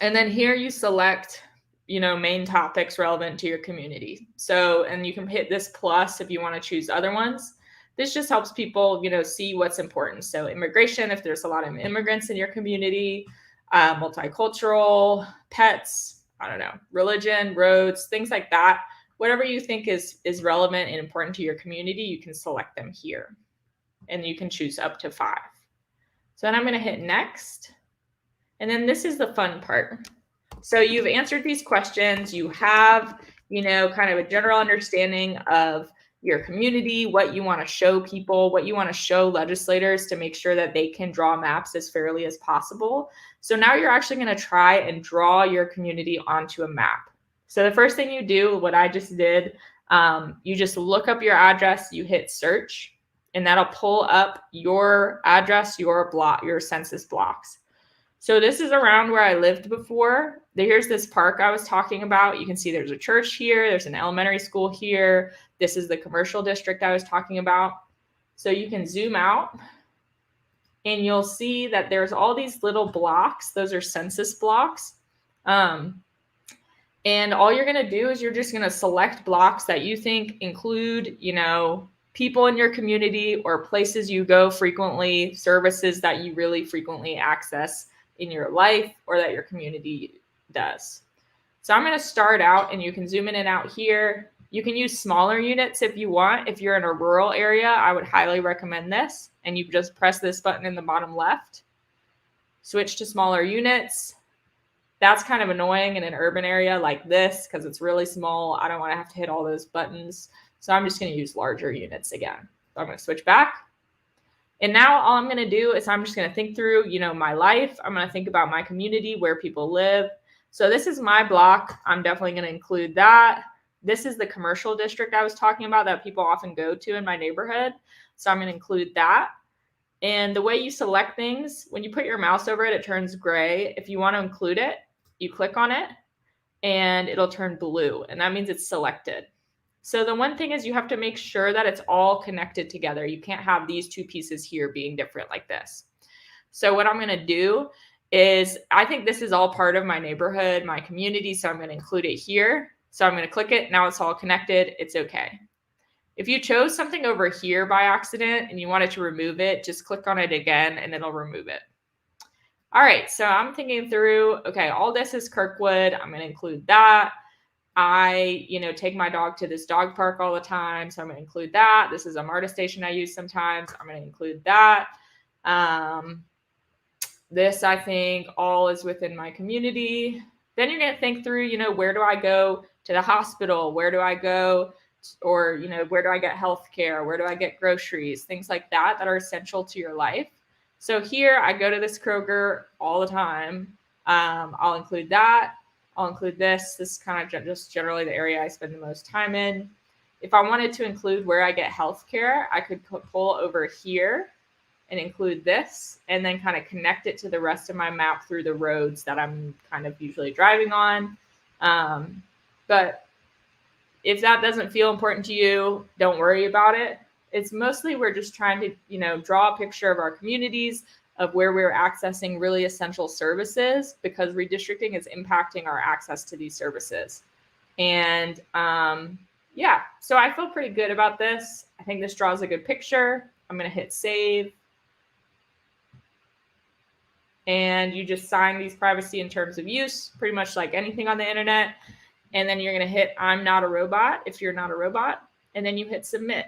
[SPEAKER 4] And then here you select, you know, main topics relevant to your community. So, and you can hit this plus if you want to choose other ones. This just helps people, you know, see what's important. So immigration, if there's a lot of immigrants in your community, multicultural, pets, I don't know, religion, roads, things like that. Whatever you think is relevant and important to your community, you can select them here. And you can choose up to 5. So then I'm going to hit next. And then this is the fun part. So you've answered these questions. You have, you know, kind of a general understanding of your community, what you want to show people, what you want to show legislators to make sure that they can draw maps as fairly as possible. So now you're actually going to try and draw your community onto a map. So the first thing you do, what I just did, you just look up your address, you hit search, and that'll pull up your address, your block, your census blocks. So this is around where I lived before. Here's this park I was talking about. You can see there's a church here. There's an elementary school here. This is the commercial district I was talking about. So you can zoom out and you'll see that there's all these little blocks. Those are census blocks. And all you're going to do is you're just going to select blocks that you think include, you know, people in your community or places you go frequently, services that you really frequently access in your life or that your community does. So I'm going to start out, and you can zoom in and out here. You can use smaller units if you want. If you're in a rural area, I would highly recommend this. And you just press this button in the bottom left. Switch to smaller units. That's kind of annoying in an urban area like this because it's really small. I don't want to have to hit all those buttons. So I'm just going to use larger units again. So I'm going to switch back. And now all I'm going to do is I'm just going to think through, you know, my life. I'm going to think about my community, where people live. So this is my block. I'm definitely going to include that. This is the commercial district I was talking about that people often go to in my neighborhood. So I'm going to include that. And the way you select things, when you put your mouse over it, it turns gray. If you want to include it, you click on it and it'll turn blue. And that means it's selected. So the one thing is you have to make sure that it's all connected together. You can't have these two pieces here being different like this. So what I'm going to do is, I think this is all part of my neighborhood, my community, so I'm going to include it here. So I'm going to click it. Now it's all connected. It's okay. If you chose something over here by accident and you wanted to remove it, just click on it again and it'll remove it. All right, so I'm thinking through, okay, all this is Kirkwood. I'm going to include that. I, you know, take my dog to this dog park all the time, so I'm going to include that. This is a MARTA station I use sometimes. I'm going to include that. This, I think, all is within my community. Then you're going to think through, you know, where do I go to the hospital? Where do I go? Or, you know, where do I get health care? Where do I get groceries? Things like that that are essential to your life. So here I go to this Kroger all the time. I'll include that. I'll include this. This is kind of just generally the area I spend the most time in. If I wanted to include where I get healthcare, I could pull over here and include this and then kind of connect it to the rest of my map through the roads that I'm kind of usually driving on. But if that doesn't feel important to you, don't worry about it. It's mostly we're just trying to, you know, draw a picture of our communities, of where we're accessing really essential services, because redistricting is impacting our access to these services. And yeah, so I feel pretty good about this. I think this draws a good picture. I'm going to hit save. And you just sign these privacy and terms of use, pretty much like anything on the internet. And then you're going to hit I'm not a robot if you're not a robot. And then you hit submit.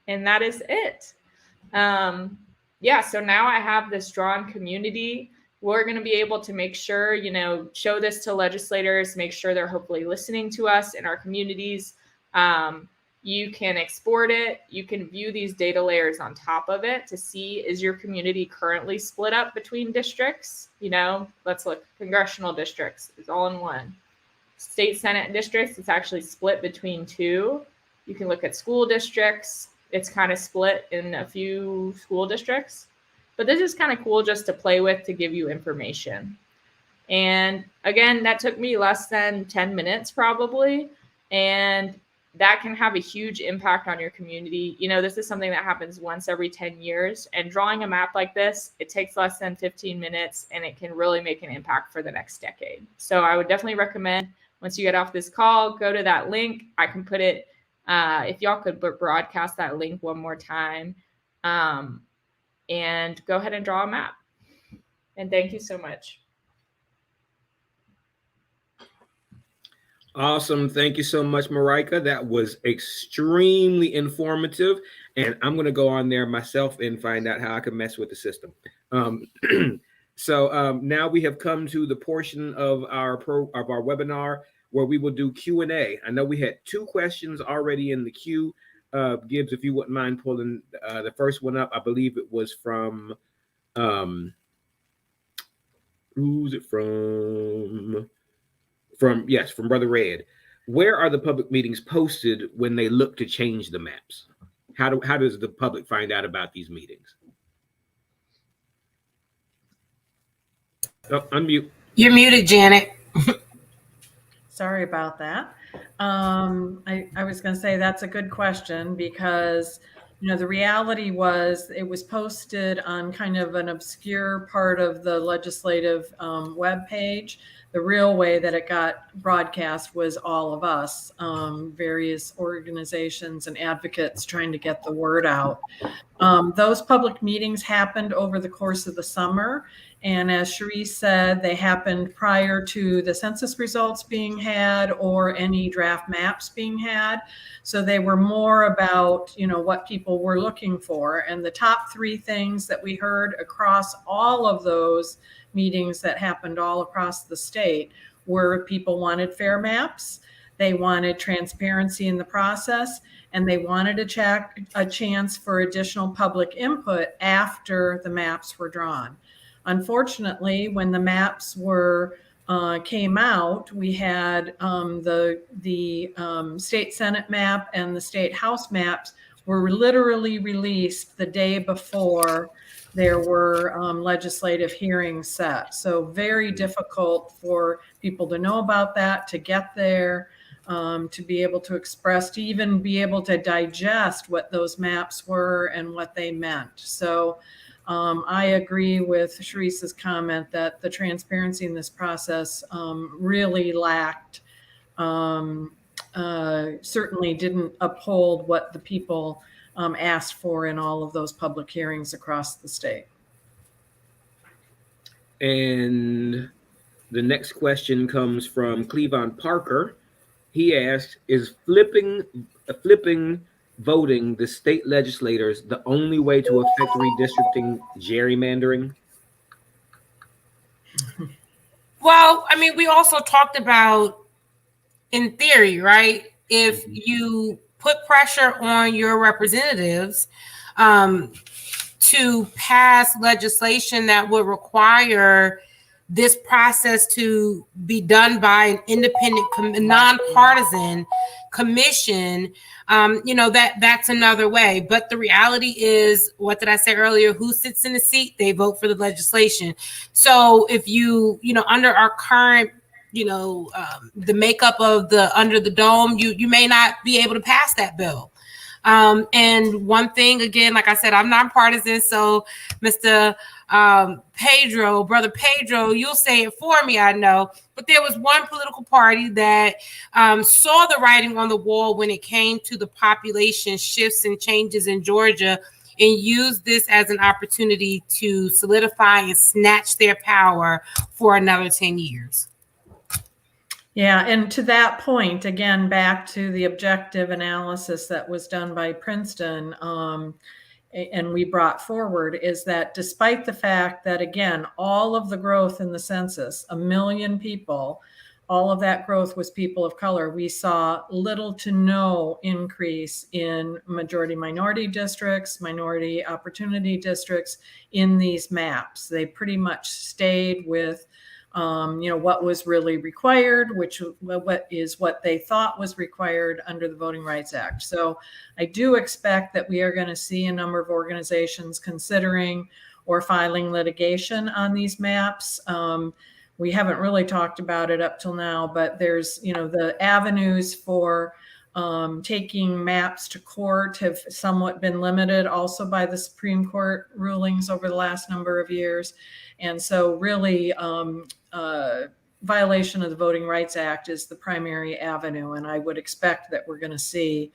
[SPEAKER 4] And that is it. Yeah, so now I have this drawn community. We're going to be able to make sure, you know, show this to legislators, make sure they're hopefully listening to us in our communities. You can export it. You can view these data layers on top of it to see, is your community currently split up between districts? You know, let's look. Congressional districts, it's all in one. State Senate districts, it's actually split between two. You can look at school districts. It's kind of split in a few school districts. But this is kind of cool just to play with, to give you information. And again, that took me less than 10 minutes probably. And that can have a huge impact on your community. You know, this is something that happens once every 10 years. And drawing a map like this, it takes less than 15 minutes and it can really make an impact for the next decade. So I would definitely recommend, once you get off this call, go to that link. I can put it, if y'all could broadcast that link one more time, and go ahead and draw a map. And thank you so much.
[SPEAKER 1] Awesome. Thank you so much, Marika. That was extremely informative. And I'm going to go on there myself and find out how I can mess with the system. So now we have come to the portion of our webinar where we will do Q&A. I know we had 2 questions already in the queue. Gibbs, if you wouldn't mind pulling the first one up. I believe it was from, who's it from? From Brother Red. Where are the public meetings posted when they look to change the maps? How does the public find out about these meetings? Oh, unmute.
[SPEAKER 3] You're muted, Janet.
[SPEAKER 2] Sorry about that. I was going to say that's a good question because, the reality was it was posted on kind of an obscure part of the legislative webpage. The real way that it got broadcast was all of us, various organizations and advocates trying to get the word out. Those public meetings happened over the course of the summer. And as Cherise said, they happened prior to the census results being had or any draft maps being had. So they were more about, what people were looking for. And the top 3 things that we heard across all of those meetings that happened all across the state were people wanted fair maps, they wanted transparency in the process, and they wanted a chance for additional public input after the maps were drawn. Unfortunately, when the maps came out, we had the state Senate map and the state House maps were literally released the day before there were legislative hearings set. So very difficult for people to know about that, to get there, to be able to express, to even be able to digest what those maps were and what they meant. So I agree with Cherise's comment that the transparency in this process really lacked, certainly didn't uphold what the people asked for in all of those public hearings across the state.
[SPEAKER 1] And the next question comes from Cleavon Parker. He asks, is flipping voting the state legislators the only way to affect redistricting gerrymandering?
[SPEAKER 3] Well, I mean, we also talked about, in theory, right? If you put pressure on your representatives to pass legislation that would require this process to be done by an independent, nonpartisan commission, that's another way. But the reality is, what did I say earlier? Who sits in the seat? They vote for the legislation. So if you under our current, the makeup of the under the dome, you may not be able to pass that bill. And one thing, again, like I said, I'm nonpartisan. So Mr. Brother Pedro, you'll say it for me, I know. But there was one political party that saw the writing on the wall when it came to the population shifts and changes in Georgia, and used this as an opportunity to solidify and snatch their power for another 10 years.
[SPEAKER 2] Yeah, and to that point, again, back to the objective analysis that was done by Princeton, and we brought forward, is that despite the fact that, again, all of the growth in the census, 1 million people, all of that growth was people of color, we saw little to no increase in majority minority districts, minority opportunity districts in these maps. They pretty much stayed with what was really required, what they thought was required under the Voting Rights Act. So I do expect that we are going to see a number of organizations considering or filing litigation on these maps. We haven't really talked about it up till now, but there's, the avenues for taking maps to court have somewhat been limited also by the Supreme Court rulings over the last number of years. And so really, violation of the Voting Rights Act is the primary avenue. And I would expect that we're going to see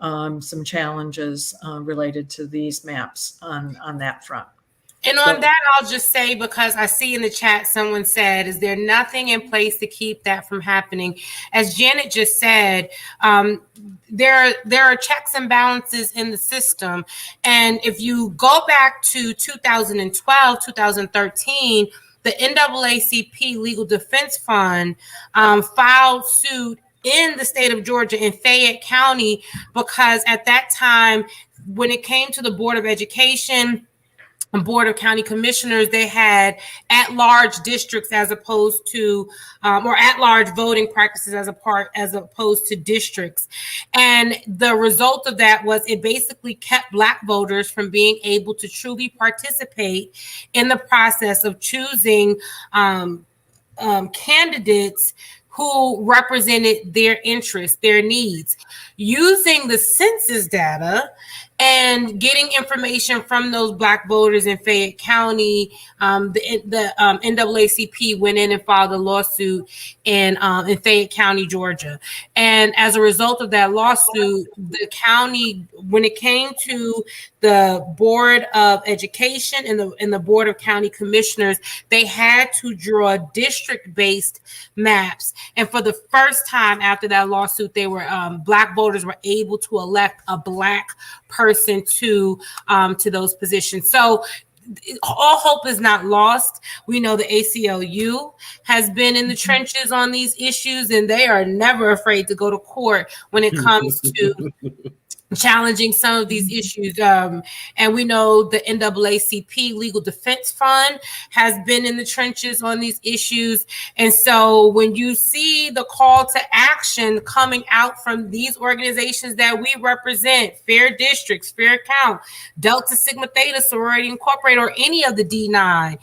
[SPEAKER 2] some challenges related to these maps on that front.
[SPEAKER 3] And on that, I'll just say, because I see in the chat, someone said, is there nothing in place to keep that from happening? As Janet just said, there are checks and balances in the system. And if you go back to 2012, 2013, the NAACP Legal Defense Fund filed suit in the state of Georgia in Fayette County, because at that time, when it came to the Board of Education and Board of County Commissioners, they had at-large districts as opposed to, or at-large voting practices as opposed to districts. And the result of that was it basically kept Black voters from being able to truly participate in the process of choosing candidates who represented their interests, their needs. Using the census data and getting information from those Black voters in Fayette County, the NAACP went in and filed a lawsuit in Fayette County, Georgia. And as a result of that lawsuit, the county, when it came to the Board of Education and the Board of County Commissioners, they had to draw district-based maps. And for the first time after that lawsuit, they were Black voters were able to elect a Black person to those positions. So all hope is not lost. We know the ACLU has been in the trenches on these issues, and they are never afraid to go to court when it comes to challenging some of these issues. And we know the NAACP Legal Defense Fund has been in the trenches on these issues. And so when you see the call to action coming out from these organizations that we represent, Fair Districts, Fair Count, Delta Sigma Theta Sorority Incorporated, or any of the D9,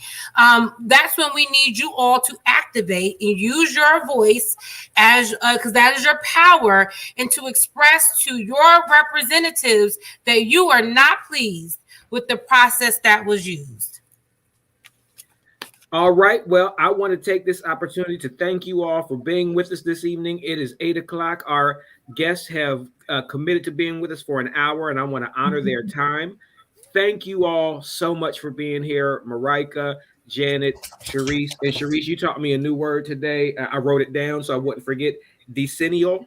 [SPEAKER 3] that's when we need you all to activate and use your voice as because that is your power, and to express to your representatives that you are not pleased with the process that was used.
[SPEAKER 1] All right. Well, I want to take this opportunity to thank you all for being with us this evening. It is 8 o'clock. Our guests have committed to being with us for an hour, and I want to honor their time. Thank you all so much for being here, Marika, Janet, Sharice. And Sharice, you taught me a new word today. I wrote it down so I wouldn't forget. Decennial.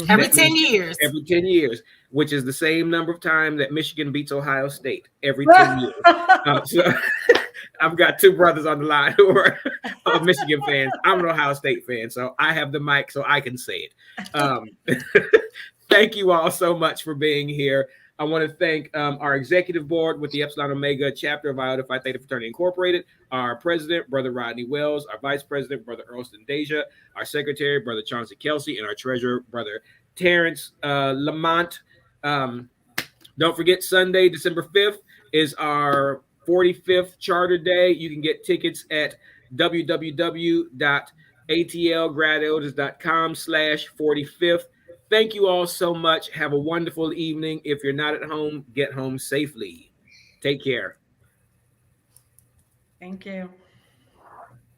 [SPEAKER 3] Every 10 years.
[SPEAKER 1] Every 10 years, which is the same number of times that Michigan beats Ohio State. Every 10 years. So I've got two brothers on the line who are Michigan fans. I'm an Ohio State fan, so I have the mic so I can say it. Thank you all so much for being here. I want to thank our executive board with the Epsilon Omega chapter of Iota Phi Theta Fraternity Incorporated, our president, Brother Rodney Wells, our vice president, Brother Earlston Deja, our secretary, Brother Chauncey Kelsey, and our treasurer, Brother Terrence Lamont. Don't forget, Sunday, December 5th is our 45th Charter Day. You can get tickets at www.atlgradelders.com/45th. Thank you all so much. Have a wonderful evening. If you're not at home, get home safely. Take care.
[SPEAKER 2] Thank you.